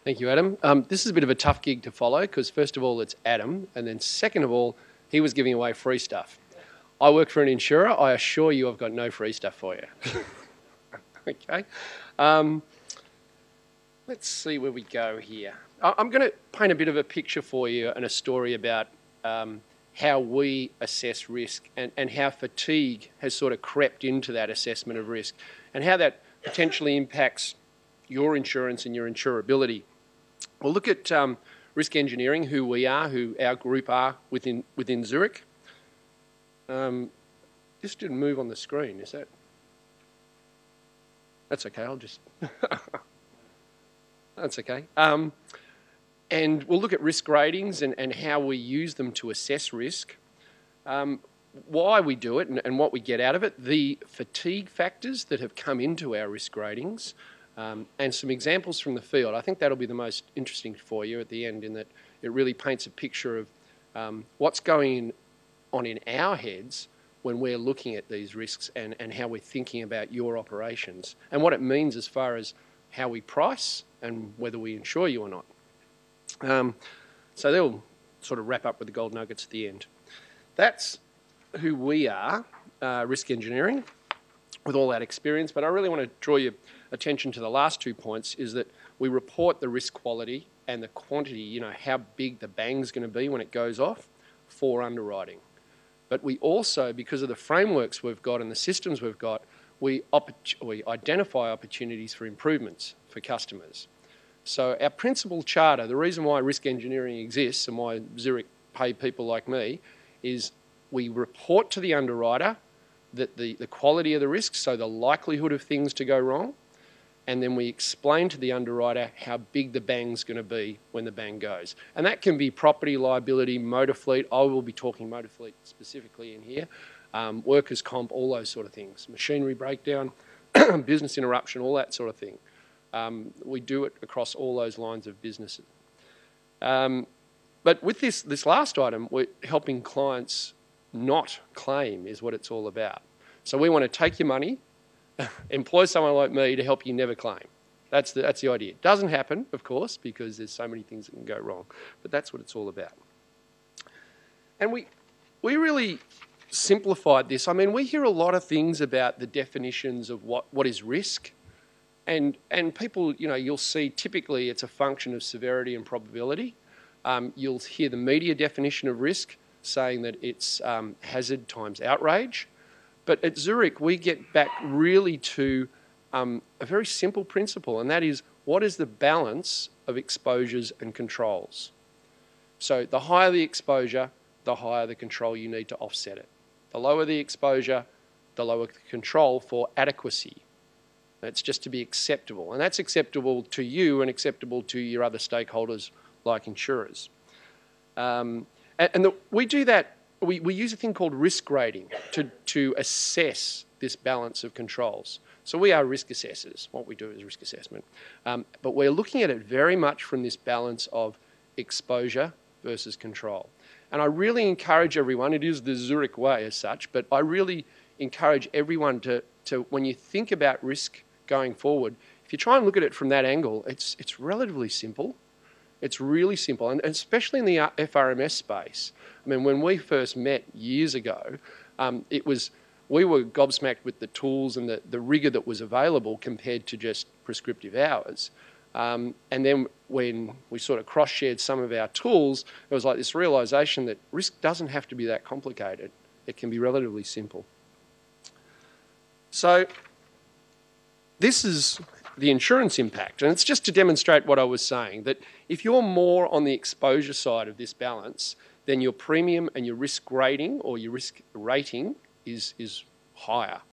Thank you, Adam. This is a bit of a tough gig to follow because, first of all, it's Adam, and then second of all, he was giving away free stuff. I work for an insurer. I assure you I've got no free stuff for you. Okay. Let's see where we go here. I'm going to paint a bit of a picture for you and a story about how we assess risk and how fatigue has sort of crept into that assessment of risk and how that potentially impacts your insurance and your insurability. We'll look at risk engineering, who we are, who our group are within Zurich. This didn't move on the screen, is that? That's okay, I'll just... That's okay. And we'll look at risk ratings and how we use them to assess risk, why we do it and what we get out of it, the fatigue factors that have come into our risk ratings, and some examples from the field. I think that'll be the most interesting for you at the end, in that it really paints a picture of what's going on in our heads when we're looking at these risks and how we're thinking about your operations and what it means as far as how we price and whether we insure you or not. So they'll sort of wrap up with the gold nuggets at the end. That's who we are, risk engineering, with all that experience. But I really want to draw your attention to the last 2 points, is that we report the risk quality and the quantity, you know, how big the bang's going to be when it goes off for underwriting. But we also, because of the frameworks we've got and the systems we've got, we identify opportunities for improvements for customers. So our principal charter, the reason why risk engineering exists and why Zurich pay people like me, is we report to the underwriter that the quality of the risk, so the likelihood of things to go wrong, and then we explain to the underwriter how big the bang's going to be when the bang goes. And that can be property, liability, motor fleet. I will be talking motor fleet specifically in here, workers' comp, all those sort of things, machinery breakdown, business interruption, all that sort of thing. We do it across all those lines of businesses. But with this last item, we're helping clients not claim is what it's all about. So we want to take your money, employ someone like me to help you never claim. That's the idea. It doesn't happen, of course, because there's so many things that can go wrong, but that's what it's all about. And we really simplified this. I mean, we hear a lot of things about the definitions of what is risk, and people, you know, you'll see typically it's a function of severity and probability. You'll hear the media definition of risk saying that it's hazard times outrage. But at Zurich, we get back really to a very simple principle, and that is, what is the balance of exposures and controls? So the higher the exposure, the higher the control you need to offset it. The lower the exposure, the lower the control for adequacy. That's just to be acceptable, and that's acceptable to you and acceptable to your other stakeholders like insurers. We do that. We use a thing called risk rating to assess this balance of controls. So we are risk assessors. What we do is risk assessment. But we're looking at it very much from this balance of exposure versus control. And I really encourage everyone, it is the Zurich way as such, but I really encourage everyone to when you think about risk going forward, if you try and look at it from that angle, it's relatively simple. It's really simple, and especially in the FRMS space. I mean, when we first met years ago, we were gobsmacked with the tools and the rigour that was available compared to just prescriptive hours. And then when we sort of cross-shared some of our tools, it was like this realisation that risk doesn't have to be that complicated. It can be relatively simple. So this is the insurance impact, and it's just to demonstrate what I was saying, that if you're more on the exposure side of this balance, then your premium and your risk rating or your risk rating is higher.